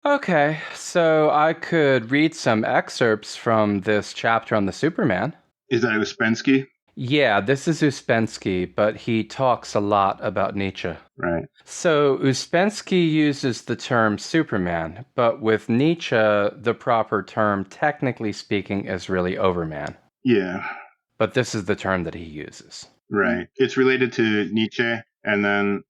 Okay, so I could read some excerpts from this chapter on the Superman. Is that Ouspensky? Yeah, this is Ouspensky, but he talks a lot about Nietzsche. Right. So Ouspensky uses the term Superman, but with Nietzsche, the proper term, technically speaking, is really Overman. Yeah. But this is the term that he uses. Right. It's related to Nietzsche, and then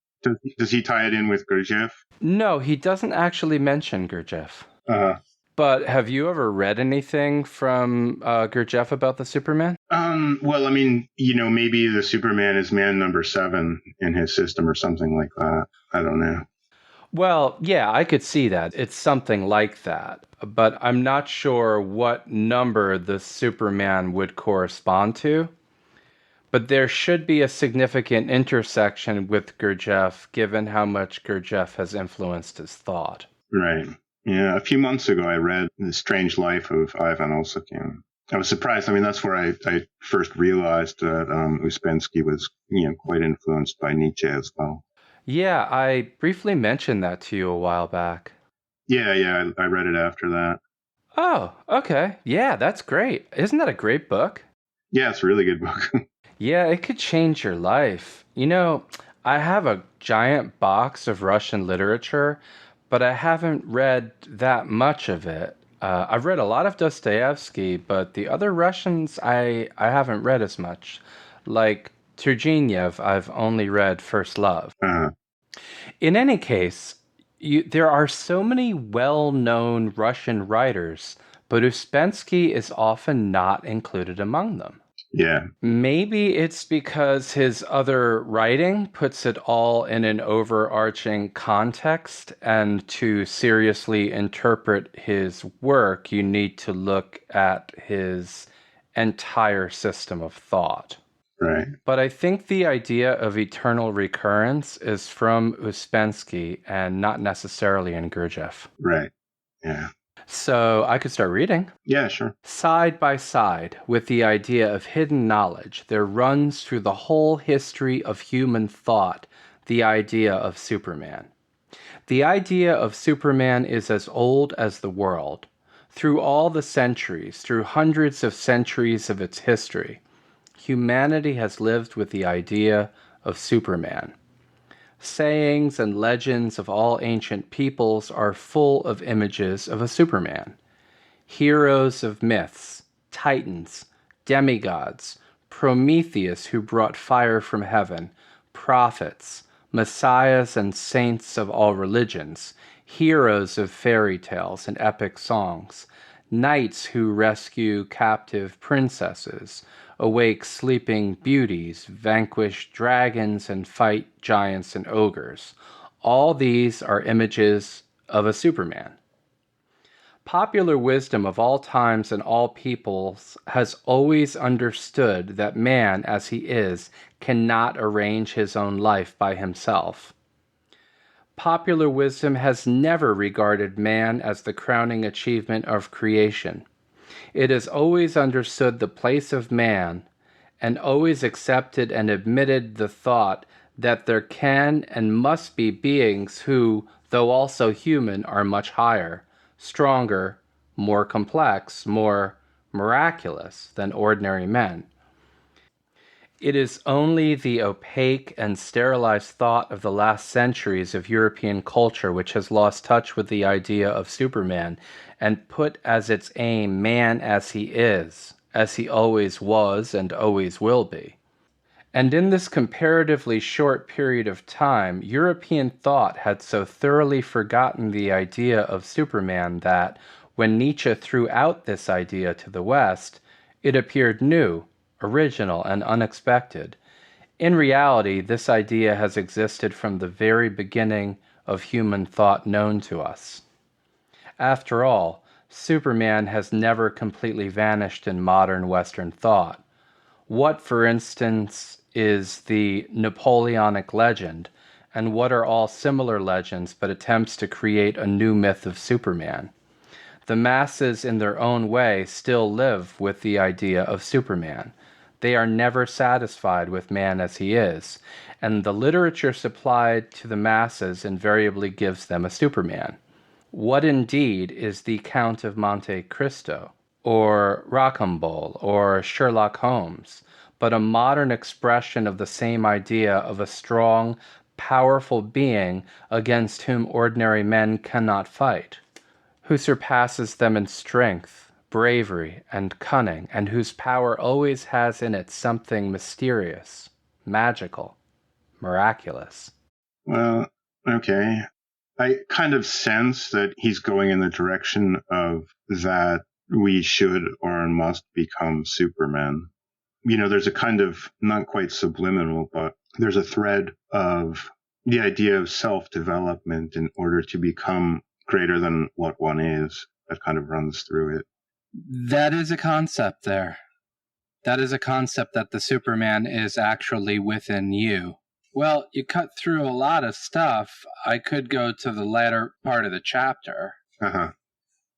does he tie it in with Gurdjieff? No, he doesn't actually mention Gurdjieff. Uh, But have you ever read anything from Gurdjieff about the Superman? well, I mean, maybe the Superman is man number 7 in his system or something like that. I don't know. Well, yeah, I could see that. It's something like that. But I'm not sure what number the Superman would correspond to. But there should be a significant intersection with Gurdjieff, given how much Gurdjieff has influenced his thought. Right. Yeah. A few months ago, I read The Strange Life of Ivan Olsakin. I was surprised. I mean, that's where I first realized that Ouspensky was, quite influenced by Nietzsche as well. Yeah, I briefly mentioned that to you a while back. Yeah, I read it after that. Oh, okay. Yeah, that's great. Isn't that a great book? Yeah, it's a really good book. Yeah, it could change your life. You know, I have a giant box of Russian literature, but I haven't read that much of it. I've read a lot of Dostoevsky, but the other Russians I haven't read as much. Like Turgenev, I've only read First Love. uh, In any case, there are so many well-known Russian writers, but Ouspensky is often not included among them. yeah, Maybe it's because his other writing puts it all in an overarching context, and to seriously interpret his work, you need to look at his entire system of thought. right. But I think the idea of eternal recurrence is from Ouspensky and not necessarily in Gurdjieff. Right. Yeah. So I could start reading. Yeah, sure. Side by side with the idea of hidden knowledge, there runs through the whole history of human thought the idea of Superman. The idea of Superman is as old as the world. Through all the centuries, through hundreds of centuries of its history, humanity has lived with the idea of Superman. Sayings and legends of all ancient peoples are full of images of a Superman. Heroes of myths, titans, demigods, Prometheus who brought fire from heaven, prophets, messiahs and saints of all religions, heroes of fairy tales and epic songs, knights who rescue captive princesses, awake sleeping beauties, vanquish dragons, and fight giants and ogres. All these are images of a Superman. Popular wisdom of all times and all peoples has always understood that man, as he is, cannot arrange his own life by himself. Popular wisdom has never regarded man as the crowning achievement of creation. It has always understood the place of man and always accepted and admitted the thought that there can and must be beings who, though also human, are much higher, stronger, more complex, more miraculous than ordinary men. It is only the opaque and sterilized thought of the last centuries of European culture which has lost touch with the idea of Superman and put as its aim man as he is, as he always was and always will be. And in this comparatively short period of time, European thought had so thoroughly forgotten the idea of Superman that, when Nietzsche threw out this idea to the West, it appeared new, original, and unexpected. In reality, this idea has existed from the very beginning of human thought known to us. After all, Superman has never completely vanished in modern Western thought. What, for instance, is the Napoleonic legend, and what are all similar legends but attempts to create a new myth of Superman? The masses, in their own way, still live with the idea of Superman. They are never satisfied with man as he is, and the literature supplied to the masses invariably gives them a Superman. What indeed is the Count of Monte Cristo, or Rocambole, or Sherlock Holmes, but a modern expression of the same idea of a strong, powerful being against whom ordinary men cannot fight, who surpasses them in strength, bravery, and cunning, and whose power always has in it something mysterious, magical, miraculous? Well, okay. I kind of sense that he's going in the direction of that we should or must become Superman. There's a kind of not quite subliminal, but there's a thread of the idea of self-development in order to become greater than what one is that kind of runs through it. That is a concept there. That is a concept that the Superman is actually within you. Well, you cut through a lot of stuff. I could go to the latter part of the chapter. Uh-huh.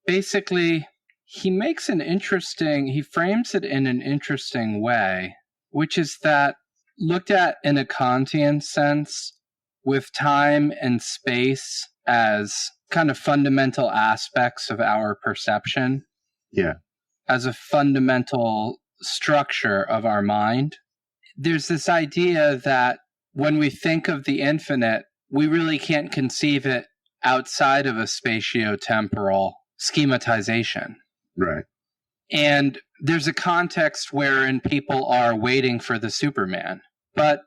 Basically, he frames it in an interesting way, which is that looked at in a Kantian sense, with time and space as kind of fundamental aspects of our perception. Yeah. As a fundamental structure of our mind. There's this idea that when we think of the infinite, we really can't conceive it outside of a spatio-temporal schematization. Right. And there's a context wherein people are waiting for the Superman. But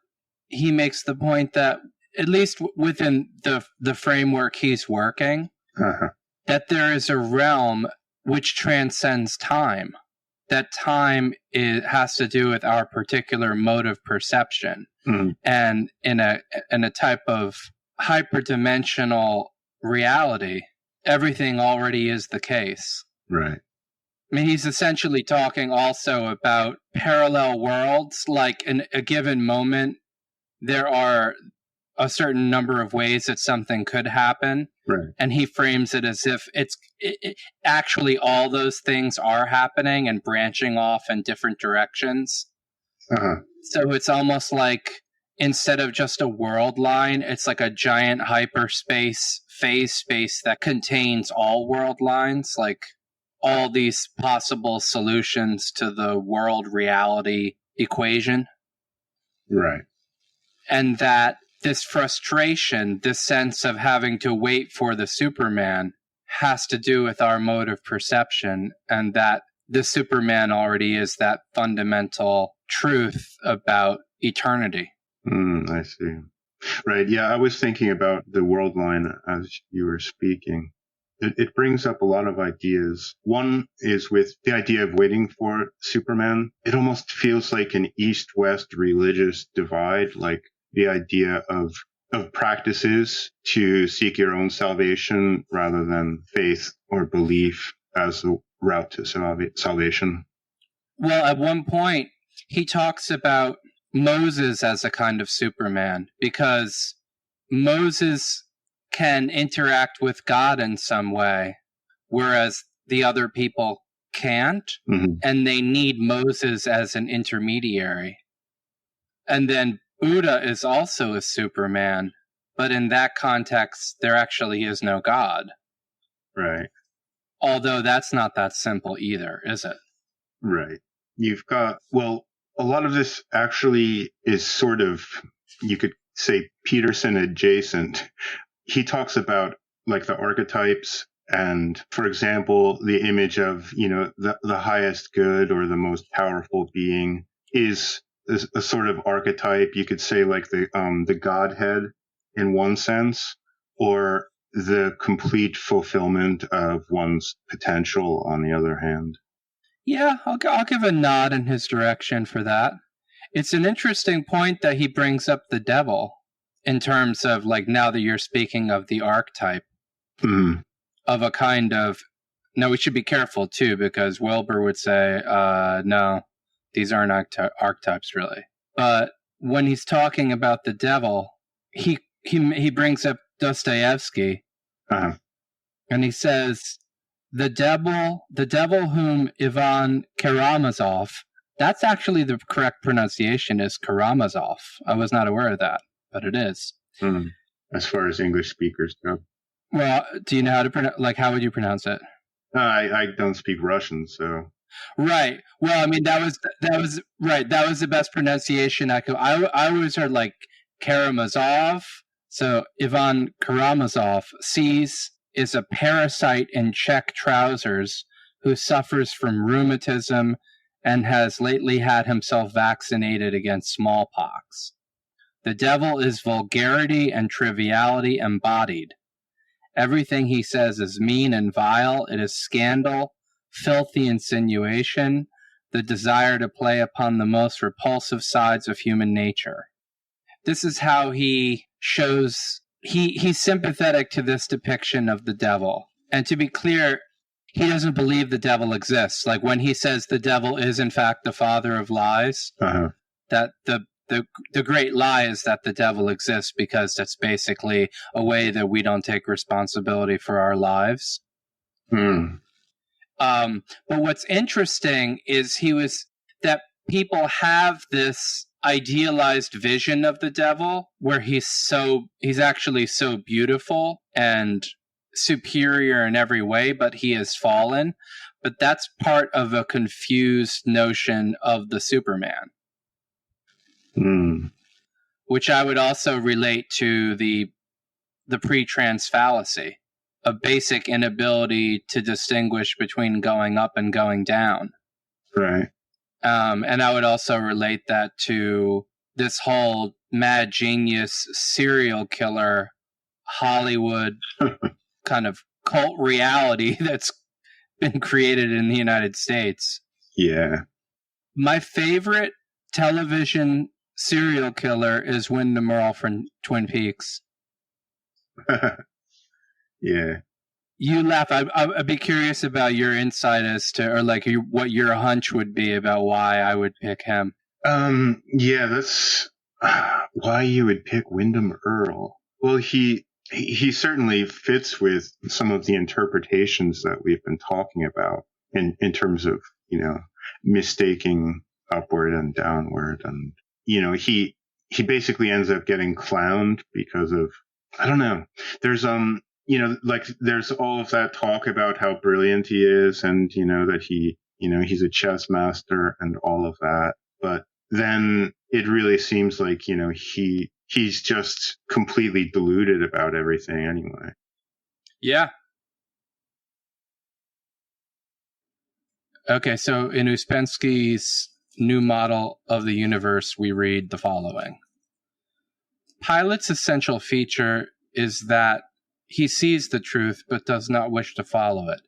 he makes the point that, at least within the framework he's working, that there is a realm which transcends time. That time has to do with our particular mode of perception. Mm-hmm. And in a type of hyperdimensional reality, everything already is the case. Right. I mean, he's essentially talking also about parallel worlds. Like in a given moment, there are a certain number of ways that something could happen. Right. And he frames it as if actually all those things are happening and branching off in different directions. Uh-huh. So it's almost like instead of just a world line, it's like a giant hyperspace phase space that contains all world lines, like all these possible solutions to the world reality equation. Right. And that this frustration, this sense of having to wait for the Superman, has to do with our mode of perception, and that the Superman already is that fundamental truth about eternity. I see. Right. Yeah, I was thinking about the world line as you were speaking. It brings up a lot of ideas. One is with the idea of waiting for Superman. It almost feels like an East-West religious divide, like the idea of practices to seek your own salvation rather than faith or belief as the route to salvation. Well, at one point, he talks about Moses as a kind of Superman, because Moses can interact with God in some way, whereas the other people can't, and they need Moses as an intermediary. And then Buddha is also a Superman, but in that context, there actually is no God. Right. Although that's not that simple either, is it? Right. You've got, well, a lot of this actually is sort of, you could say, Peterson adjacent. He talks about like the archetypes and, for example, the image of, the highest good or the most powerful being is a sort of archetype. You could say like the Godhead in one sense, or the complete fulfillment of one's potential on the other hand. Yeah, I'll give a nod in his direction for that. It's an interesting point that he brings up the devil in terms of, like, now that you're speaking of the archetype of a kind of, no, we should be careful too, because Wilber would say, no, these aren't archetypes really. But when he's talking about the devil, he brings up Dostoevsky, and he says, the devil whom Ivan Karamazov, that's actually the correct pronunciation, is Karamazov. I was not aware of that, but it is. As far as English speakers go. Well, do you know how to pronounce? Like, how would you pronounce it? I don't speak Russian, so. Right. Well, I mean, that was right. That was the best pronunciation I could. I always heard like Karamazov. So Ivan Karamazov is a parasite in check trousers who suffers from rheumatism and has lately had himself vaccinated against smallpox. The devil is vulgarity and triviality embodied. Everything he says is mean and vile. It is scandal, filthy insinuation, the desire to play upon the most repulsive sides of human nature. This is how he shows he's sympathetic to this depiction of the devil. And to be clear, he doesn't believe the devil exists. Like when he says the devil is in fact the father of lies, that the great lie is that the devil exists because that's basically a way that we don't take responsibility for our lives. But what's interesting is that people have this idealized vision of the devil where he's actually so beautiful and superior in every way, but he has fallen. But that's part of a confused notion of the Superman. Which I would also relate to the pre-trans fallacy, a basic inability to distinguish between going up and going down. Right. And I would also relate that to this whole mad genius serial killer Hollywood kind of cult reality that's been created in the United States. Yeah. My favorite television serial killer is Wyndham Earle from Twin Peaks. Yeah. You laugh. I'd be curious about your insight as to, or like what your hunch would be about why I would pick him. Yeah, that's why you would pick Wyndham Earle. Well, he certainly fits with some of the interpretations that we've been talking about in terms of, mistaking upward and downward. And, he basically ends up getting clowned because of, I don't know. There's, there's all of that talk about how brilliant he is and, that he's a chess master and all of that. But then it really seems like, he's just completely deluded about everything anyway. Yeah. Okay, so in Ouspensky's new model of the universe, we read the following. Pilate's essential feature is that he sees the truth but does not wish to follow it.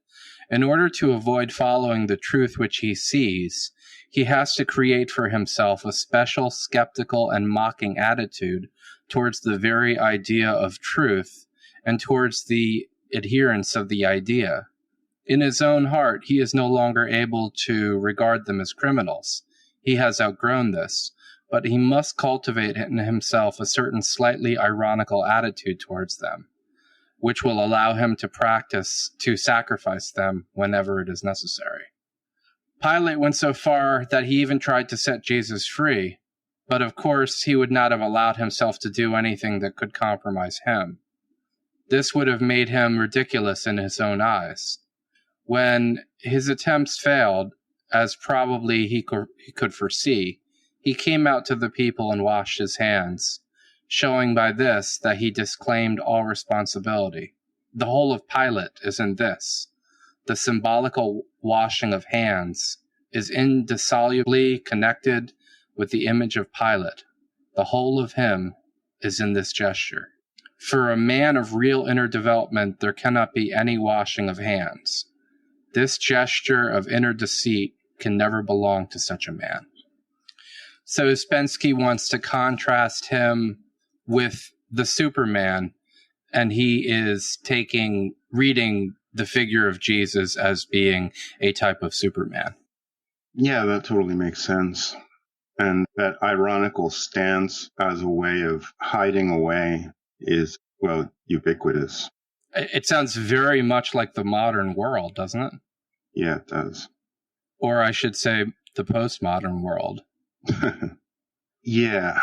In order to avoid following the truth which he sees, he has to create for himself a special skeptical and mocking attitude towards the very idea of truth and towards the adherents of the idea. In his own heart, he is no longer able to regard them as criminals. He has outgrown this, but he must cultivate in himself a certain slightly ironical attitude towards them, which will allow him to sacrifice them whenever it is necessary. Pilate went so far that he even tried to set Jesus free, but of course he would not have allowed himself to do anything that could compromise him. This would have made him ridiculous in his own eyes. When his attempts failed, as probably he could foresee, he came out to the people and washed his hands, showing by this that he disclaimed all responsibility. The whole of Pilate is in this. The symbolical washing of hands is indissolubly connected with the image of Pilate. The whole of him is in this gesture. For a man of real inner development, there cannot be any washing of hands. This gesture of inner deceit can never belong to such a man. So Ouspensky wants to contrast him with the Superman, and he is reading the figure of Jesus as being a type of Superman. Yeah, that totally makes sense. And that ironical stance as a way of hiding away is, well, ubiquitous. It sounds very much like the modern world, doesn't it? Yeah, it does. Or I should say the postmodern world. Yeah.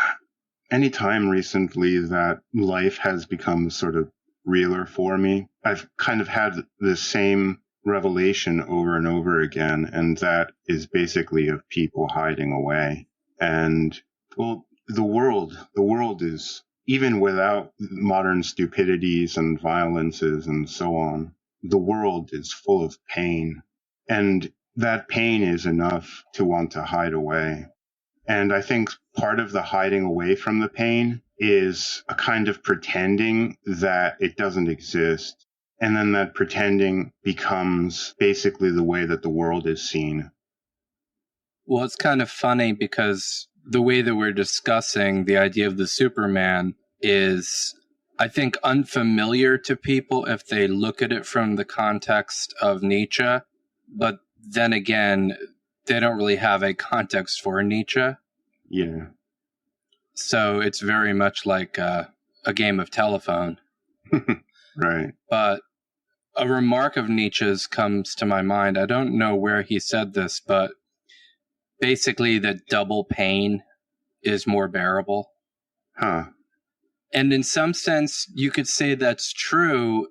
Any time recently that life has become sort of realer for me. I've kind of had the same revelation over and over again, and that is basically of people hiding away. And, well, the world is, even without modern stupidities and violences and so on, the world is full of pain. And that pain is enough to want to hide away. And I think part of the hiding away from the pain is a kind of pretending that it doesn't exist. And then that pretending becomes basically the way that the world is seen. Well, it's kind of funny because the way that we're discussing the idea of the Superman is, I think, unfamiliar to people if they look at it from the context of Nietzsche. But then again, they don't really have a context for Nietzsche. Yeah. So it's very much like a game of telephone. Right. But a remark of Nietzsche's comes to my mind. I don't know where he said this, but basically that double pain is more bearable. Huh. And in some sense, you could say that's true,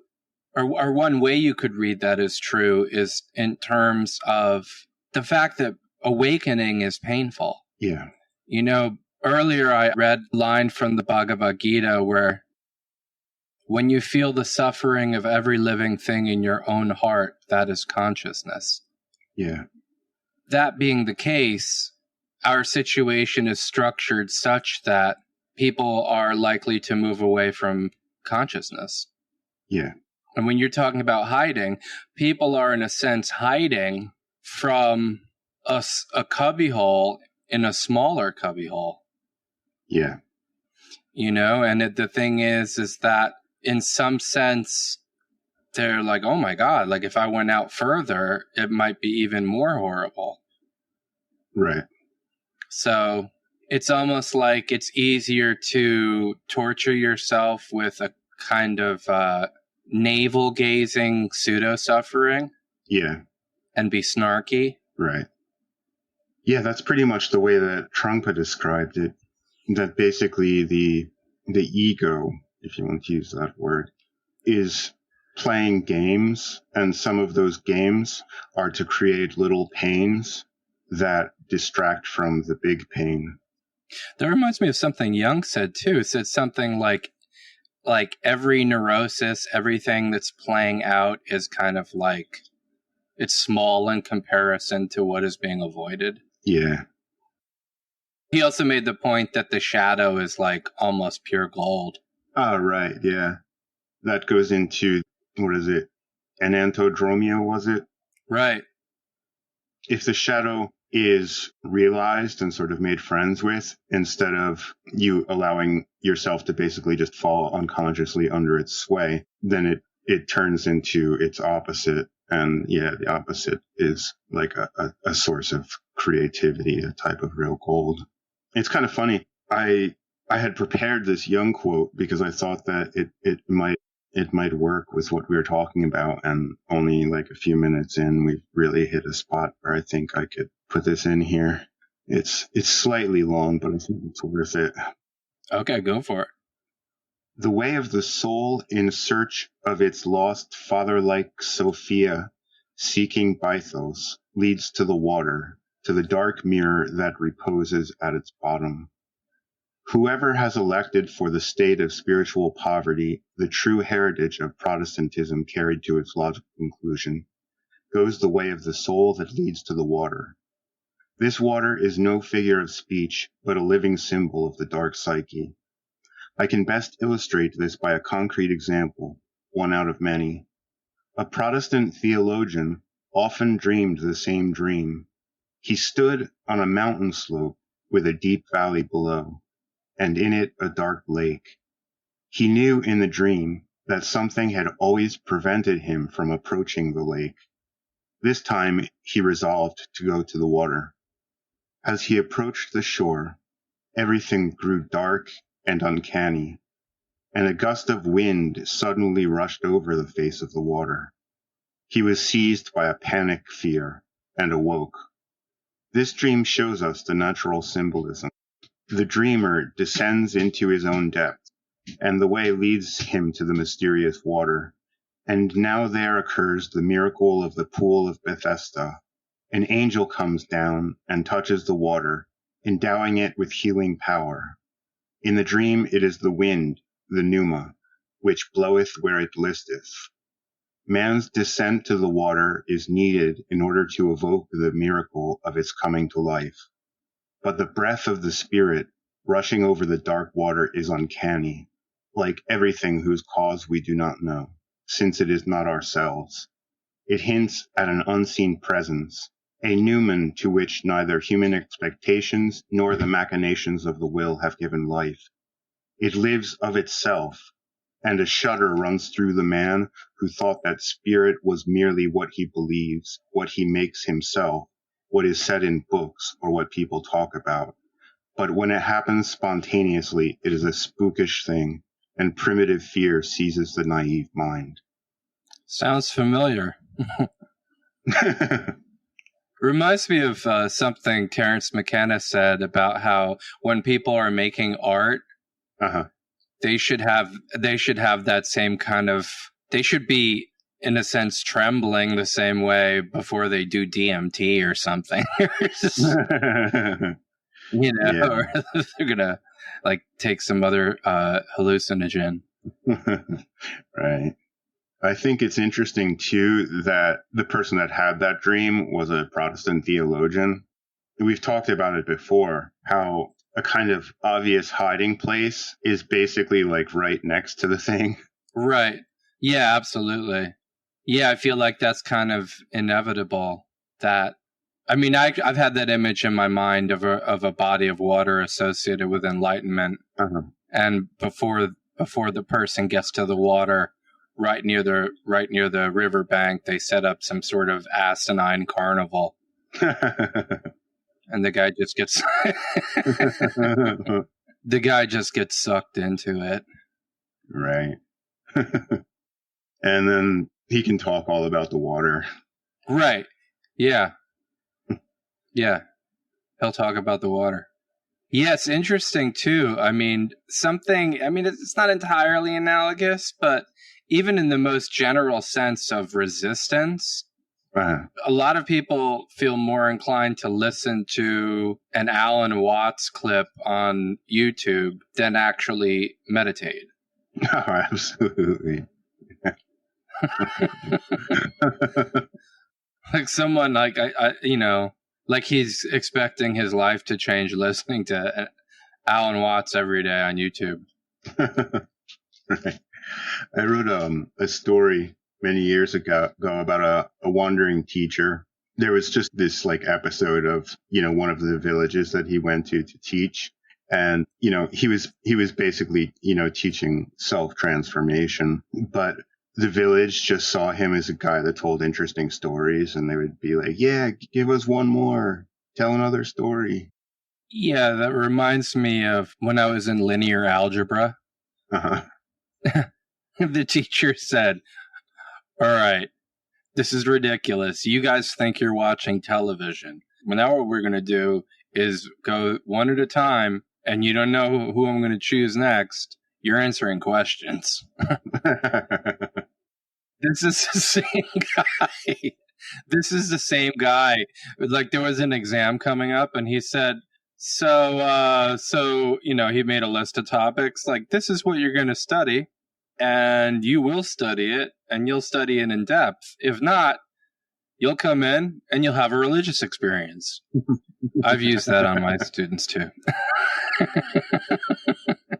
or one way you could read that as true is in terms of the fact that awakening is painful. Yeah. You know, earlier I read a line from the Bhagavad Gita where, when you feel the suffering of every living thing in your own heart, that is consciousness. Yeah. That being the case, our situation is structured such that people are likely to move away from consciousness. Yeah. And when you're talking about hiding, people are in a sense hiding from a cubbyhole in a smaller cubbyhole. Yeah. You know, and the thing is that in some sense, they're like, oh my God, like if I went out further, it might be even more horrible. Right. So it's almost like it's easier to torture yourself with a kind of navel-gazing pseudo-suffering. Yeah. And be snarky. Right. Yeah, that's pretty much the way that Trungpa described it. That basically the ego, if you want to use that word, is playing games, and some of those games are to create little pains that distract from the big pain. That reminds me of something Jung said too. It said something like every neurosis, everything that's playing out is kind of like, it's small in comparison to what is being avoided. Yeah. He also made the point that the shadow is like almost pure gold. Oh, right. Yeah. That goes into, what is it? Enantodromia, was it? Right. If the shadow is realized and sort of made friends with, instead of you allowing yourself to basically just fall unconsciously under its sway, then it turns into its opposite. And yeah, the opposite is like a source of creativity, a type of real gold. It's kind of funny. I had prepared this Jung quote because I thought that it might work with what we were talking about, and only like a few minutes in, we've really hit a spot where I think I could put this in here. It's slightly long, but I think it's worth it. Okay, go for it. The way of the soul in search of its lost father-like Sophia, seeking Bythos, leads to the water, to the dark mirror that reposes at its bottom. Whoever has elected for the state of spiritual poverty, the true heritage of Protestantism carried to its logical conclusion, goes the way of the soul that leads to the water. This water is no figure of speech, but a living symbol of the dark psyche. I can best illustrate this by a concrete example, one out of many. A Protestant theologian often dreamed the same dream. He stood on a mountain slope with a deep valley below, and in it a dark lake. He knew in the dream that something had always prevented him from approaching the lake. This time he resolved to go to the water. As he approached the shore, everything grew dark and uncanny, and a gust of wind suddenly rushed over the face of the water. He was seized by a panic fear and awoke. This dream shows us the natural symbolism. The dreamer descends into his own depth, and the way leads him to the mysterious water. And now there occurs the miracle of the pool of Bethesda. An angel comes down and touches the water, endowing it with healing power. In the dream it is the wind, the pneuma, which bloweth where it listeth. Man's descent to the water is needed in order to evoke the miracle of its coming to life. But the breath of the Spirit rushing over the dark water is uncanny, like everything whose cause we do not know, since it is not ourselves. It hints at an unseen presence, a noumen to which neither human expectations nor the machinations of the will have given life. It lives of itself, and a shudder runs through the man who thought that spirit was merely what he believes, what he makes himself, what is said in books, or what people talk about. But when it happens spontaneously, it is a spookish thing, and primitive fear seizes the naive mind. Sounds familiar. Reminds me of something Terence McKenna said about how when people are making art, they should have that same kind of, they should be, in a sense, trembling the same way before they do DMT or something. Or they're gonna like take some other hallucinogen. Right. I think it's interesting too that the person that had that dream was a Protestant theologian. We've talked about it before, how a kind of obvious hiding place is basically like right next to the thing. Right. Yeah, absolutely. Yeah, I feel like that's kind of inevitable. That, I mean, I've had that image in my mind of a body of water associated with enlightenment, and before the person gets to the water, right near the riverbank, they set up some sort of asinine carnival, and the guy just gets sucked into it. Right. And then he can talk all about the water. Right. Yeah. Yeah. He'll talk about the water. Yeah, it's interesting too. I mean, it's not entirely analogous, but even in the most general sense of resistance, a lot of people feel more inclined to listen to an Alan Watts clip on YouTube than actually meditate. Oh, absolutely. Like someone like like he's expecting his life to change listening to Alan Watts every day on YouTube. Right. I wrote a story many years ago about a wandering teacher. There was just this like episode of, one of the villages that he went to teach. And, he was basically, teaching self-transformation, but the village just saw him as a guy that told interesting stories, and they would be like, yeah, give us one more, tell another story. Yeah, that reminds me of when I was in linear algebra. The teacher said, all right, this is ridiculous. You guys think you're watching television. Well, now what we're going to do is go one at a time, and you don't know who I'm going to choose next. You're answering questions. This is the same guy. This is the same guy. Like, there was an exam coming up, and he said, so, he made a list of topics. Like, this is what you're going to study, and you will study it, and you'll study it in depth. If not, you'll come in, and you'll have a religious experience. I've used that on my students, too.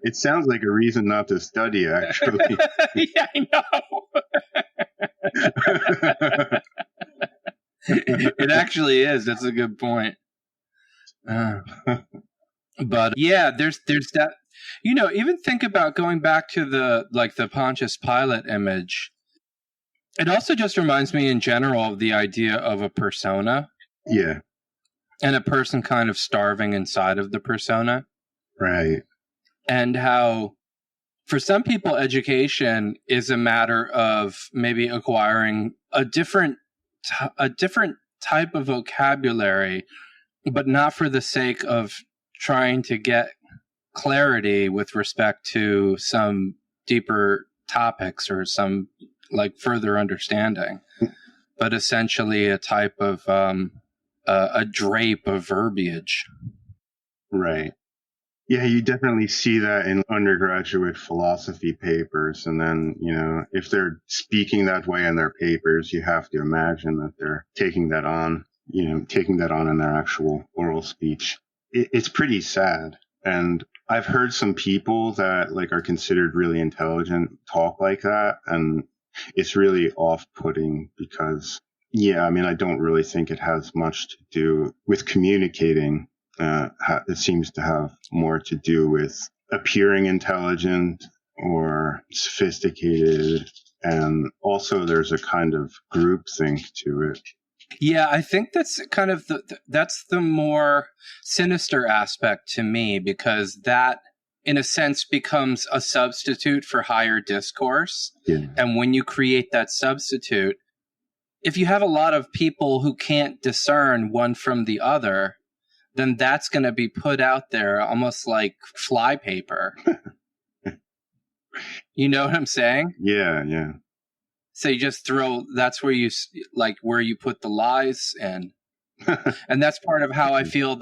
It sounds like a reason not to study, actually. Yeah, I know. It actually is. That's a good point. But yeah, there's that. Even think about going back to the Pontius Pilate image. It also just reminds me in general of the idea of a persona. Yeah. And a person kind of starving inside of the persona. Right. And how, for some people, education is a matter of maybe acquiring a different type of vocabulary, but not for the sake of trying to get clarity with respect to some deeper topics or some like further understanding, but essentially a type of a drape of verbiage. Right. Yeah, you definitely see that in undergraduate philosophy papers. And then, if they're speaking that way in their papers, you have to imagine that they're taking that on in their actual oral speech. It's pretty sad. And I've heard some people that like are considered really intelligent talk like that. And it's really off-putting because, I don't really think it has much to do with communicating. It seems to have more to do with appearing intelligent or sophisticated. And also there's a kind of groupthink to it. Yeah, I think that's kind of that's the more sinister aspect to me, because that, in a sense, becomes a substitute for higher discourse. Yeah. And when you create that substitute, if you have a lot of people who can't discern one from the other, then that's going to be put out there almost like flypaper. You know what I'm saying? Yeah, yeah. So you just that's where you put the lies in. And that's part of how I feel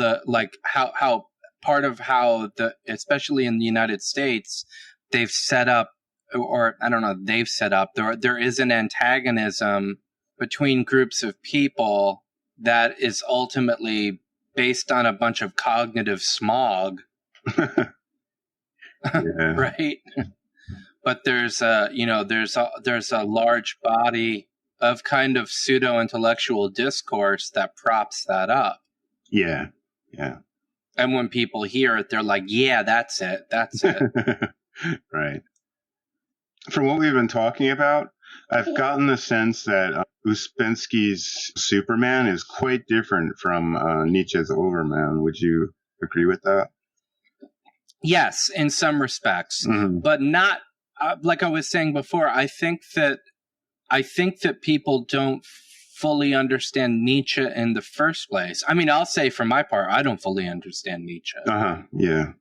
how part of how especially in the United States, they've set up, or I don't know, there is an antagonism between groups of people that is ultimately based on a bunch of cognitive smog. Right? But there's a large body of kind of pseudo-intellectual discourse that props that up. Yeah, yeah. And when people hear it, they're like, yeah, that's it. Right. From what we've been talking about, I've gotten the sense that Ouspensky's Superman is quite different from Nietzsche's Overman. Would you agree with that? Yes, in some respects, but not like I was saying before. I think that people don't fully understand Nietzsche in the first place. I mean, I'll say for my part, I don't fully understand Nietzsche. Yeah.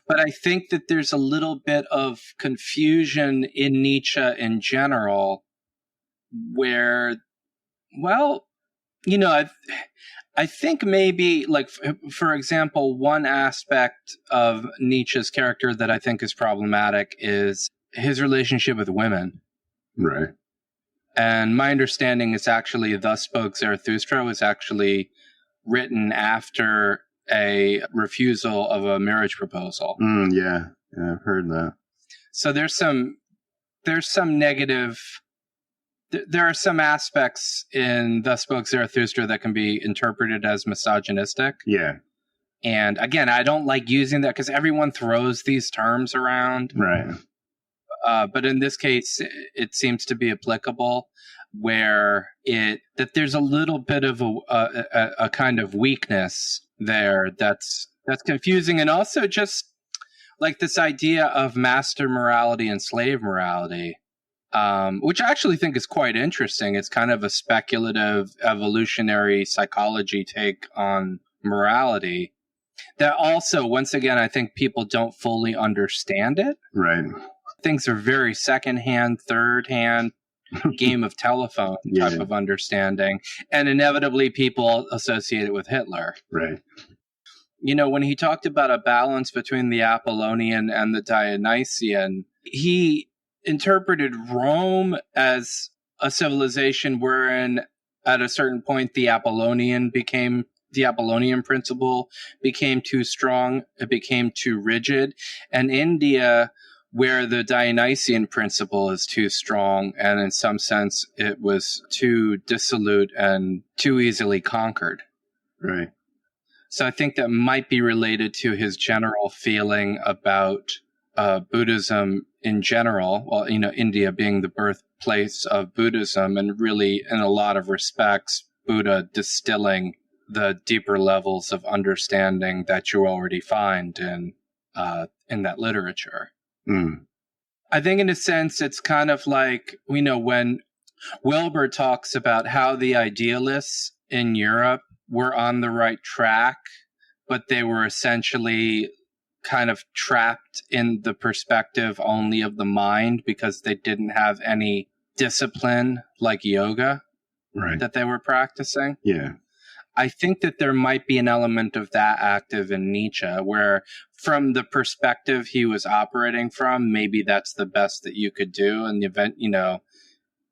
But I think that there's a little bit of confusion in Nietzsche in general, where, well, I think maybe, like, for example, one aspect of Nietzsche's character that I think is problematic is his relationship with women. Right. And my understanding is actually Thus Spoke Zarathustra was actually written after a refusal of a marriage proposal. Yeah, I've heard that. So there's some negative. There are some aspects in Thus Spoke Zarathustra that can be interpreted as misogynistic. Yeah. And again, I don't like using that because everyone throws these terms around. Right. But in this case, it seems to be applicable, where that there's a little bit of a kind of weakness there that's confusing, and also just like this idea of master morality and slave morality, which I actually think is quite interesting. It's kind of a speculative evolutionary psychology take on morality that also, once again, I think people don't fully understand it. Right. Things are very secondhand, third-hand, game of telephone type of understanding, and inevitably people associate it with Hitler. Right. When he talked about a balance between the Apollonian and the Dionysian, he interpreted Rome as a civilization wherein at a certain point the Apollonian principle became too strong, it became too rigid, and India, where the Dionysian principle is too strong, and in some sense it was too dissolute and too easily conquered. Right. So I think that might be related to his general feeling about Buddhism in general. Well, India being the birthplace of Buddhism, and really, in a lot of respects, Buddha distilling the deeper levels of understanding that you already find in that literature. I think in a sense it's kind of like, when Wilber talks about how the idealists in Europe were on the right track, but they were essentially kind of trapped in the perspective only of the mind because they didn't have any discipline like yoga that they were practicing. Yeah. I think that there might be an element of that active in Nietzsche, where from the perspective he was operating from, maybe that's the best that you could do in the event,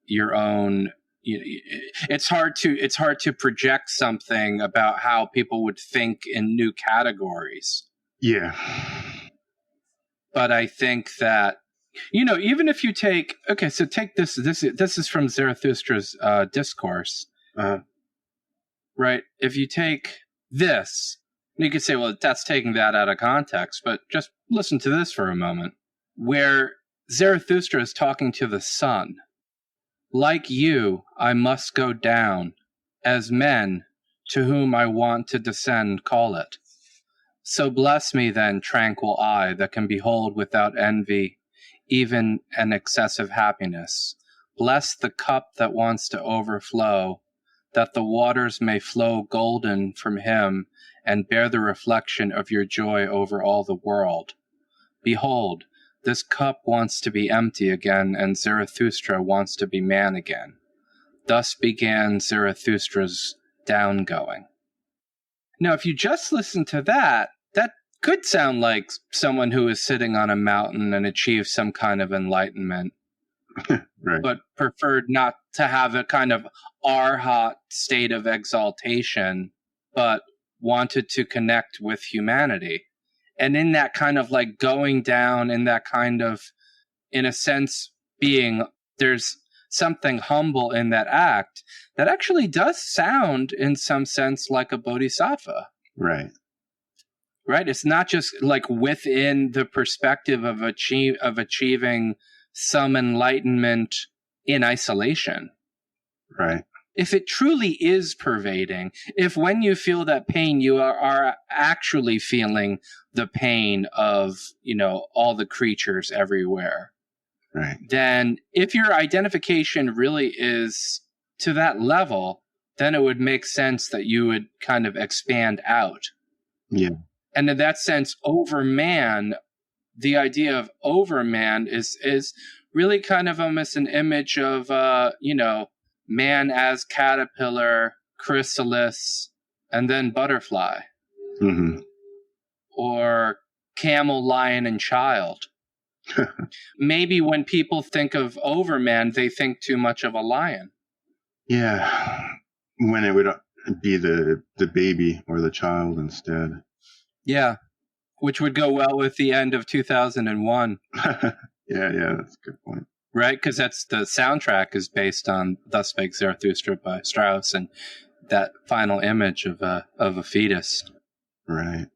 your own. It's hard to project something about how people would think in new categories. Yeah. But I think that, even if you take this is from Zarathustra's discourse. Right? If you take this, you could say, well, that's taking that out of context, but just listen to this for a moment, where Zarathustra is talking to the sun. Like you, I must go down, as men to whom I want to descend call it. So bless me then, tranquil eye that can behold without envy, even an excessive happiness. Bless the cup that wants to overflow, that the waters may flow golden from him and bear the reflection of your joy over all the world. Behold, this cup wants to be empty again, and Zarathustra wants to be man again. Thus began Zarathustra's downgoing. Now, if you just listen to that could sound like someone who is sitting on a mountain and achieved some kind of enlightenment. Right. But preferred not to have a kind of arhat state of exaltation, but wanted to connect with humanity. And in that kind of like going down, in that kind of, in a sense, there's something humble in that act that actually does sound in some sense like a bodhisattva. Right. Right? It's not just like within the perspective of achieving some enlightenment in isolation. Right. If it truly is pervading, if when you feel that pain, you are actually feeling the pain of, all the creatures everywhere, right, then if your identification really is to that level, then it would make sense that you would kind of expand out. Yeah. And in that sense, Overman, the idea of Overman is really kind of almost an image of, man as caterpillar, chrysalis, and then butterfly. Mm-hmm. Or camel, lion, and child. Maybe when people think of Overman, they think too much of a lion. Yeah. When it would be the baby or the child instead. Yeah. Which would go well with the end of 2001. Yeah, that's a good point. Right? Because that's the soundtrack is based on Thus Spake Zarathustra by Strauss and that final image of a fetus. Right.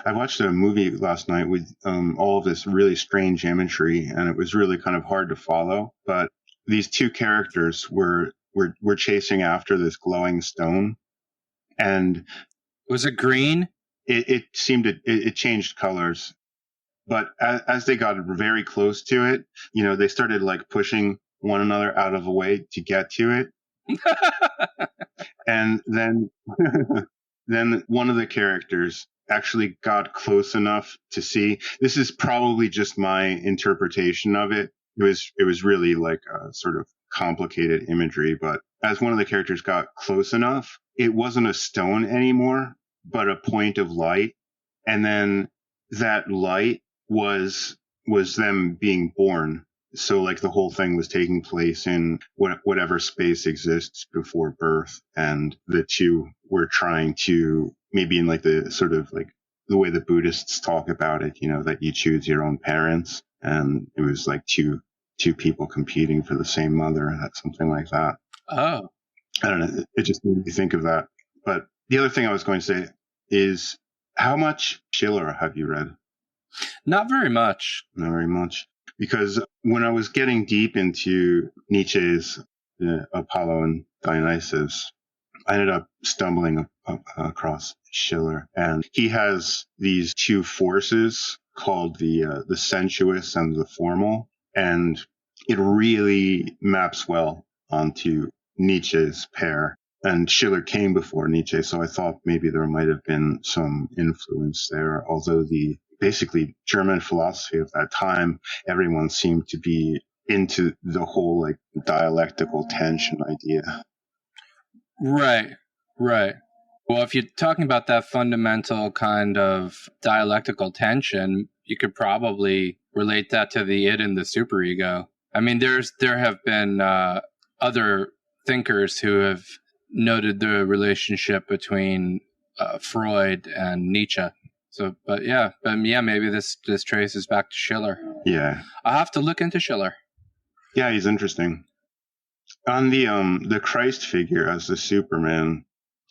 I watched a movie last night with all of this really strange imagery, and it was really kind of hard to follow. But these two characters were chasing after this glowing stone, and was it green? It seemed it changed colors, but as they got very close to it, they started like pushing one another out of the way to get to it, and then then one of the characters actually got close enough to see. This is probably just my interpretation of it. It was really like a sort of complicated imagery, but as one of the characters got close enough, it wasn't a stone anymore, but a point of light. And then that light was them being born. So like the whole thing was taking place in whatever space exists before birth. And the two were trying to, maybe in like the sort of like the way the Buddhists talk about it, that you choose your own parents. And it was like two people competing for the same mother, something like that. Oh. I don't know. It just made me think of that. But the other thing I was going to say is, how much Schiller have you read? Not very much. Not very much. Because when I was getting deep into Nietzsche's Apollo and Dionysus, I ended up stumbling across Schiller. And he has these two forces called the sensuous and the formal. And it really maps well onto Nietzsche's pair. And Schiller came before Nietzsche, so I thought maybe there might have been some influence there, although the basically German philosophy of that time, everyone seemed to be into the whole like dialectical tension idea. Right, right. Well, if you're talking about that fundamental kind of dialectical tension, you could probably relate that to the id and the superego. I mean, there have been other thinkers who have noted the relationship between Freud and Nietzsche. So, but maybe this traces back to Schiller. Yeah, I'll have to look into Schiller. Yeah, he's interesting. On the Christ figure as the Superman,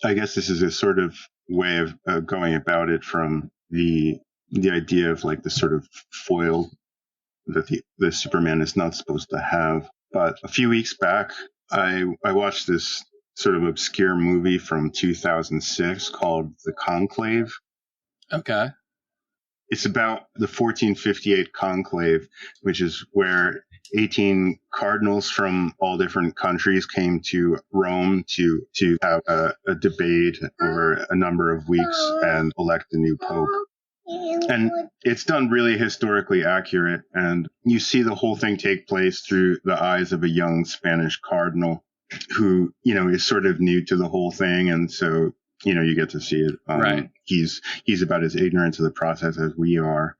I guess this is a sort of way of going about it from the idea of like the sort of foil that the Superman is not supposed to have. But a few weeks back, I watched this sort of obscure movie from 2006 called The Conclave. Okay. It's about the 1458 conclave, which is where 18 cardinals from all different countries came to Rome to have a debate over a number of weeks and elect a new pope. And it's done really historically accurate. And you see the whole thing take place through the eyes of a young Spanish cardinal who, is sort of new to the whole thing. And so, you get to see it. Right. He's about as ignorant to the process as we are.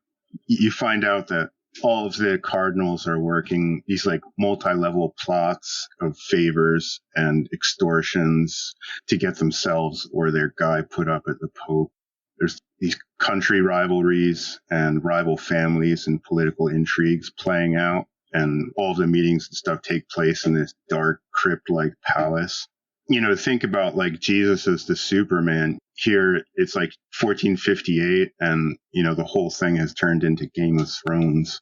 You find out that all of the cardinals are working these like multi-level plots of favors and extortions to get themselves or their guy put up at the Pope. There's these country rivalries and rival families and political intrigues playing out. And all the meetings and stuff take place in this dark crypt-like palace. Think about like Jesus as the Superman. Here, it's like 1458, and, the whole thing has turned into Game of Thrones.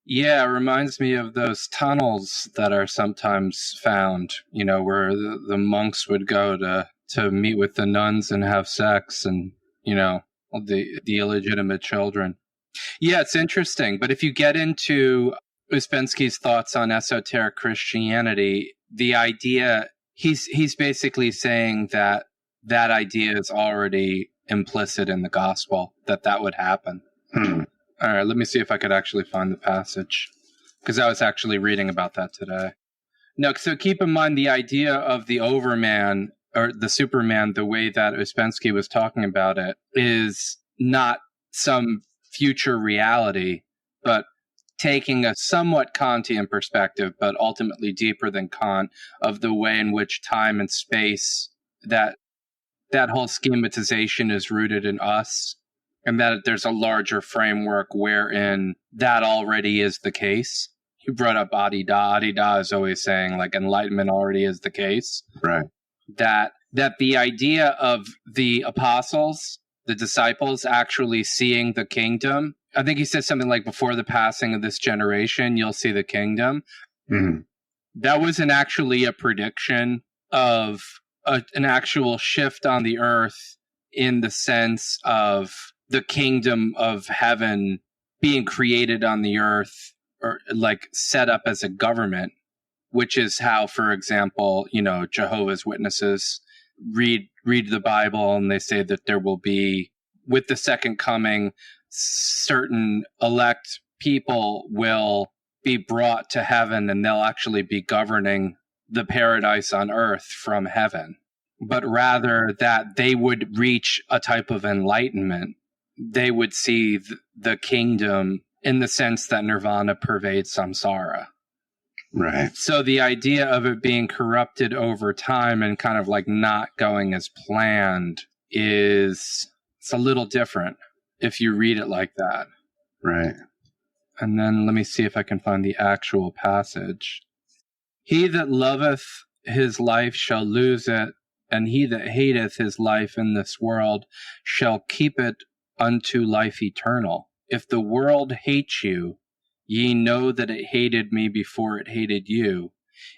Yeah, it reminds me of those tunnels that are sometimes found, where the monks would go to meet with the nuns and have sex and, the illegitimate children. Yeah, it's interesting. But if you get into Ouspensky's thoughts on esoteric Christianity, the idea, he's basically saying that idea is already implicit in the gospel, that would happen. All right, let me see if I could actually find the passage, because I was actually reading about that today. No, so keep in mind the idea of the Overman, or the Superman, the way that Ouspensky was talking about it, is not some future reality, but taking a somewhat Kantian perspective, but ultimately deeper than Kant, of the way in which time and space, that whole schematization is rooted in us, and that there's a larger framework wherein that already is the case. You brought up Adida. Adida is always saying, like, Enlightenment already is the case. Right. That the idea of the apostles, the disciples, actually seeing the kingdom, I think he said something like, before the passing of this generation, you'll see the kingdom. Mm-hmm. That wasn't actually a prediction of an actual shift on the earth in the sense of the kingdom of heaven being created on the earth, or like set up as a government, which is how, for example, Jehovah's Witnesses read the Bible, and they say that there will be, with the second coming, certain elect people will be brought to heaven, and they'll actually be governing the paradise on earth from heaven. But rather that they would reach a type of enlightenment. They would see the kingdom in the sense that nirvana pervades samsara. Right. So the idea of it being corrupted over time and kind of like not going as planned it's a little different if you read it like that. Right. And then let me see if I can find the actual passage. He that loveth his life shall lose it, and he that hateth his life in this world shall keep it unto life eternal. If the world hates you, ye know that it hated me before it hated you.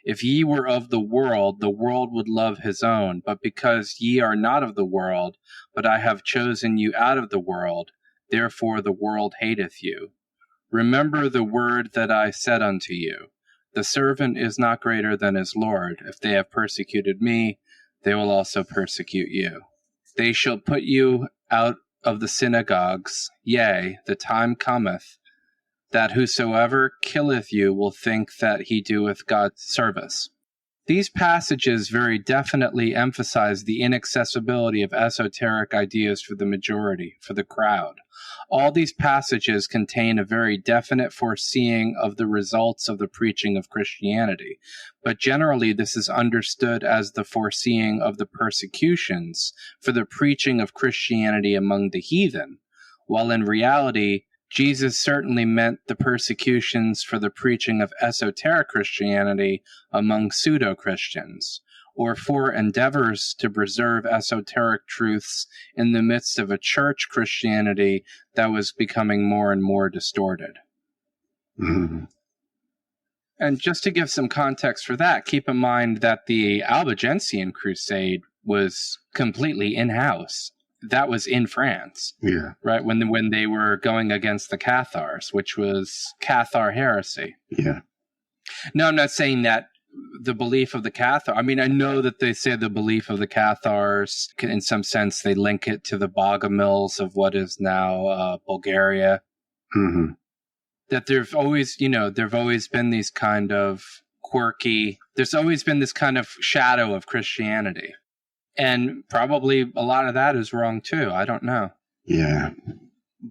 If ye were of the world would love his own. But because ye are not of the world, but I have chosen you out of the world, therefore the world hateth you. Remember the word that I said unto you. The servant is not greater than his Lord. If they have persecuted me, they will also persecute you. They shall put you out of the synagogues, yea, the time cometh, that whosoever killeth you will think that he doeth God's service. These passages very definitely emphasize the inaccessibility of esoteric ideas for the majority, for the crowd. All these passages contain a very definite foreseeing of the results of the preaching of Christianity, but generally this is understood as the foreseeing of the persecutions for the preaching of Christianity among the heathen, while in reality, Jesus certainly meant the persecutions for the preaching of esoteric Christianity among pseudo-Christians, or for endeavors to preserve esoteric truths in the midst of a church Christianity that was becoming more and more distorted. Mm-hmm. And just to give some context for that, keep in mind that the Albigensian Crusade was completely in-house. That was in France, right? When they were going against the Cathars, which was Cathar heresy. Yeah. No, I'm not saying that the belief of the Cathar. I mean, I know that they say the belief of the Cathars, in some sense, they link it to the Bogomils of what is now Bulgaria. Mm-hmm. That there've always been these kind of quirky. There's always been this kind of shadow of Christianity. And probably a lot of that is wrong, too. I don't know. Yeah.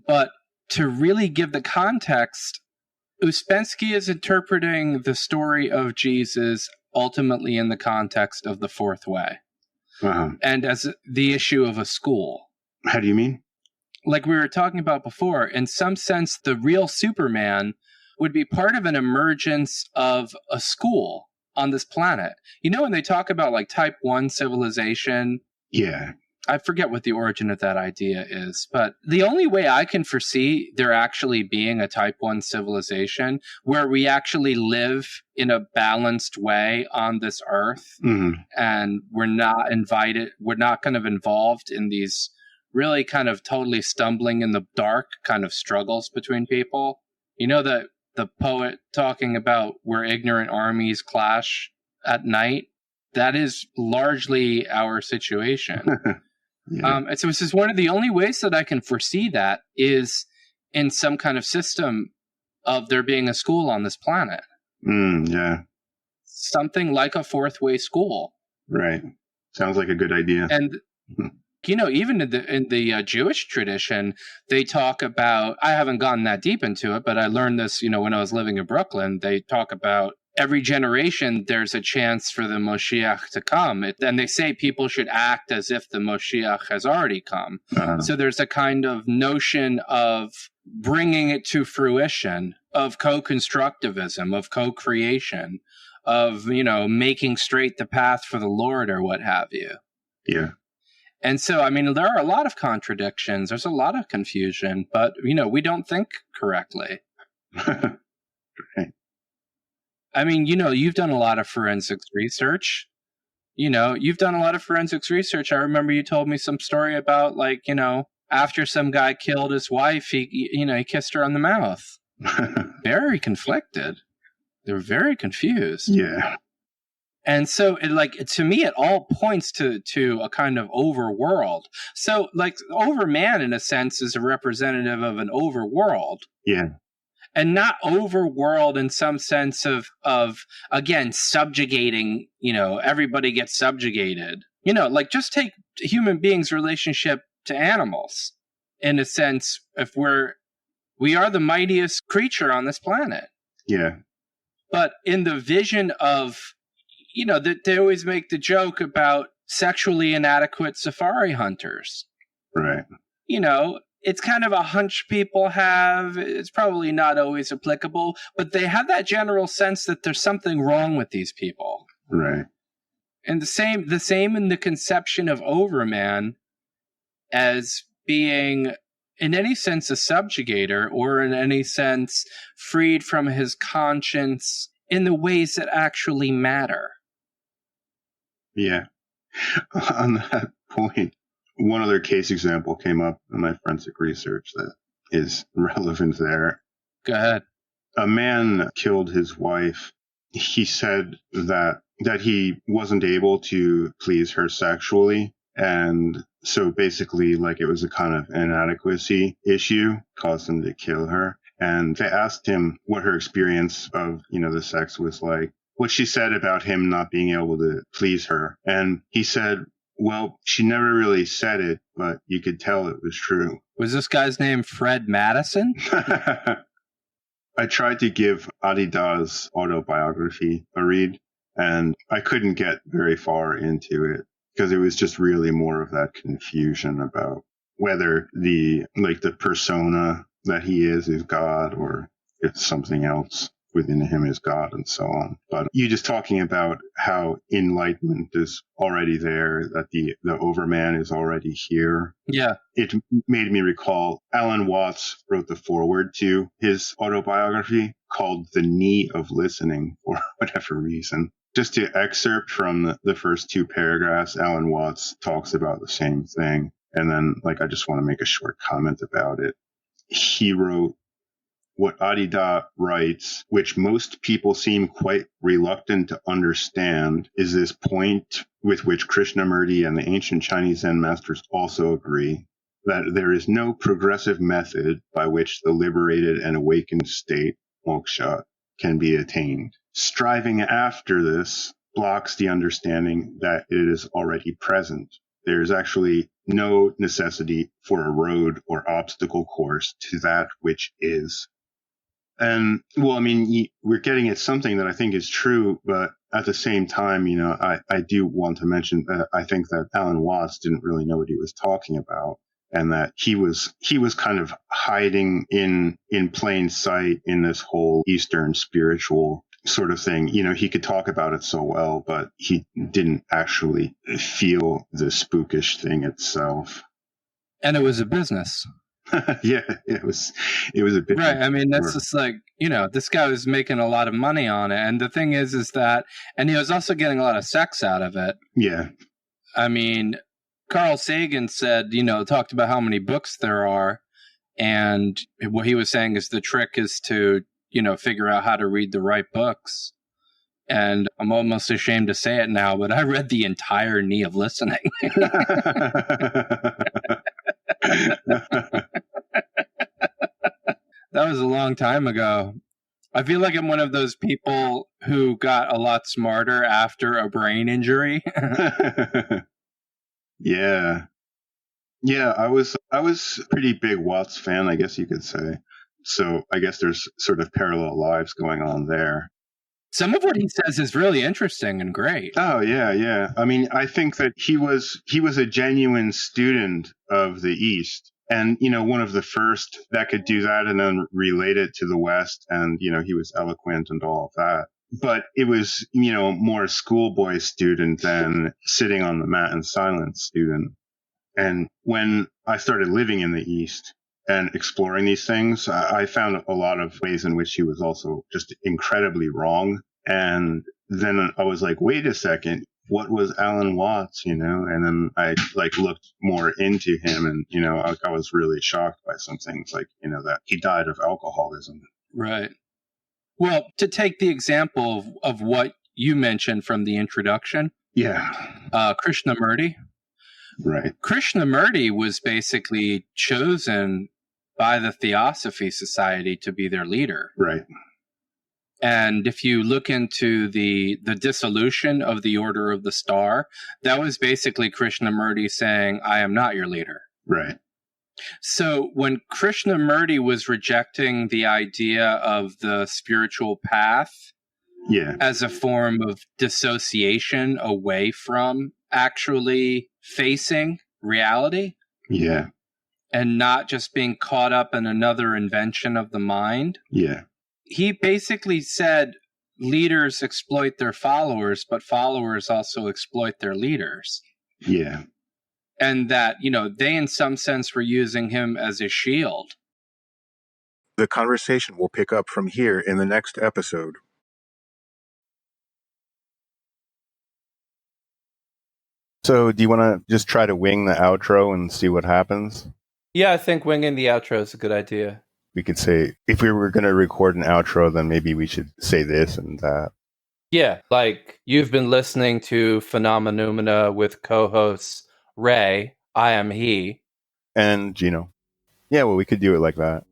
But to really give the context, Ouspensky is interpreting the story of Jesus ultimately in the context of the fourth way. Uh-huh. And as the issue of a school. How do you mean? Like we were talking about before, in some sense, the real Superman would be part of an emergence of a school on this planet. You know, when they talk about like type 1 civilization, yeah, I forget what the origin of that idea is, but the only way I can foresee there actually being a type 1 civilization where we actually live in a balanced way on this earth, and we're not kind of involved in these really kind of totally stumbling in the dark kind of struggles between people. You know, the poet talking about where ignorant armies clash at night, that is largely our situation. Yeah. And so this is one of the only ways that I can foresee that is in some kind of system of there being a school on this planet. Yeah. Something like a fourth way school. Right. Sounds like a good idea. And you know, even in the Jewish tradition, they talk about, I haven't gotten that deep into it, but I learned this, you know, when I was living in Brooklyn. They talk about every generation there's a chance for the Moshiach to come. And they say people should act as if the Moshiach has already come. So there's a kind of notion of bringing it to fruition, of co-constructivism, of co-creation, of, you know, making straight the path for the Lord or what have you. Yeah. And so, I mean, there are a lot of contradictions. There's a lot of confusion, but, you know, we don't think correctly. Right. I mean, you know, you've done a lot of forensics research. You know, you've done a lot of forensics research. I remember you told me some story about, like, you know, after some guy killed his wife, he kissed her on the mouth. Very conflicted. They're very confused. Yeah. And so, to me, it all points to a kind of overworld. So, like, Overman, in a sense, is a representative of an overworld. Yeah. And not overworld in some sense of again, subjugating, you know, everybody gets subjugated. You know, like, just take human beings' relationship to animals. In a sense, if we are the mightiest creature on this planet. Yeah. But in the vision of, you know, they always make the joke about sexually inadequate safari hunters. Right. You know, it's kind of a hunch people have. It's probably not always applicable, but they have that general sense that there's something wrong with these people. Right. And the same in the conception of Overman as being, in any sense, a subjugator, or in any sense freed from his conscience in the ways that actually matter. Yeah. On that point, one other case example came up in my forensic research that is relevant there. Go ahead. A man killed his wife. He said that he wasn't able to please her sexually, and So basically, like, it was a kind of inadequacy issue, caused him to kill her. And they asked him what her experience of, the sex was like, what she said about him not being able to please her. And he said, well, she never really said it, but you could tell it was true. Was this guy's name Fred Madison? I tried to give Adida's autobiography a read, and I couldn't get very far into it because it was just really more of that confusion about whether the persona that he is God, or if something else within him is God, and so on. But you just talking about how enlightenment is already there, that the Overman is already here. Yeah. It made me recall Alan Watts wrote the foreword to his autobiography called The Knee of Listening, for whatever reason. Just to excerpt from the first two paragraphs, Alan Watts talks about the same thing. And then, I just want to make a short comment about it. He wrote, what Adida writes, which most people seem quite reluctant to understand, is this point with which Krishnamurti and the ancient Chinese Zen masters also agree, that there is no progressive method by which the liberated and awakened state, moksha, can be attained. Striving after this blocks the understanding that it is already present. There is actually no necessity for a road or obstacle course to that which is. And, well, I mean, we're getting at something that I think is true, but at the same time, I do want to mention that I think that Alan Watts didn't really know what he was talking about, and that he was kind of hiding in plain sight in this whole Eastern spiritual sort of thing. He could talk about it so well, but he didn't actually feel the spookish thing itself. And it was a business. Yeah, it was a bit right. I mean, that's just like, this guy was making a lot of money on it. And the thing is that, and he was also getting a lot of sex out of it. Yeah. I mean, Carl Sagan said, talked about how many books there are. And what he was saying is the trick is to, figure out how to read the right books. And I'm almost ashamed to say it now, but I read the entire Knee of Listening. That was a long time ago. I feel like I'm one of those people who got a lot smarter after a brain injury. Yeah. Yeah, I was a pretty big Watts fan, I guess you could say. So I guess there's sort of parallel lives going on there. Some of what he says is really interesting and great. Oh, yeah. I mean, I think that he was a genuine student of the East. And, one of the first that could do that and then relate it to the West. And, he was eloquent and all of that. But it was, more schoolboy student than sitting on the mat in silence student. And when I started living in the East and exploring these things, I found a lot of ways in which he was also just incredibly wrong. And then I was like, wait a second, what was Alan Watts, And then I looked more into him, and, I was really shocked by some things like, that he died of alcoholism. Right. Well, to take the example of what you mentioned from the introduction. Yeah. Krishnamurti. Right. Krishnamurti was basically chosen by the Theosophy Society to be their leader. Right. And if you look into the dissolution of the Order of the Star, that was basically Krishnamurti saying, I am not your leader. Right. So when Krishnamurti was rejecting the idea of the spiritual path as a form of dissociation away from actually facing reality, and not just being caught up in another invention of the mind, he basically said leaders exploit their followers, but followers also exploit their leaders. Yeah. And that, they in some sense were using him as a shield. The conversation will pick up from here in the next episode. So do you want to just try to wing the outro and see what happens? Yeah, I think winging the outro is a good idea. We could say, if we were going to record an outro, then maybe we should say this and that. Yeah, like you've been listening to Phenomenoumena with co-hosts Ray. I am he. And Gino. Yeah, well, we could do it like that.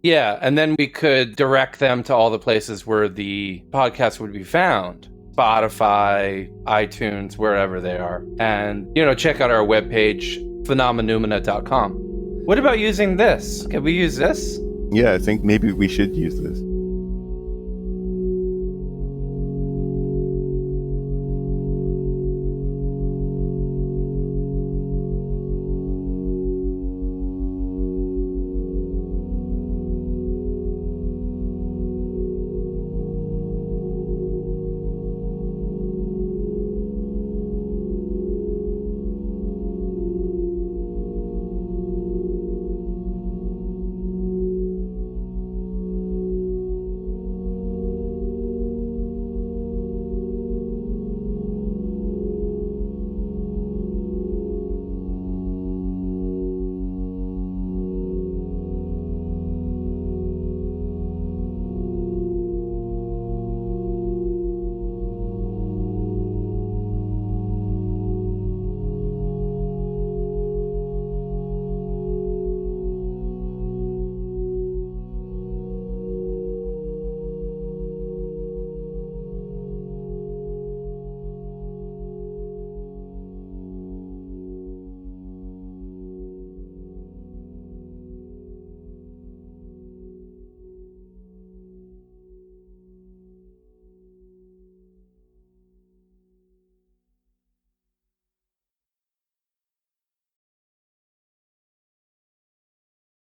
Yeah, and then we could direct them to all the places where the podcast would be found. Spotify, iTunes, wherever they are. And, check out our webpage, Phenomenoumena.com. What about using this? Can we use this? Yeah, I think maybe we should use this.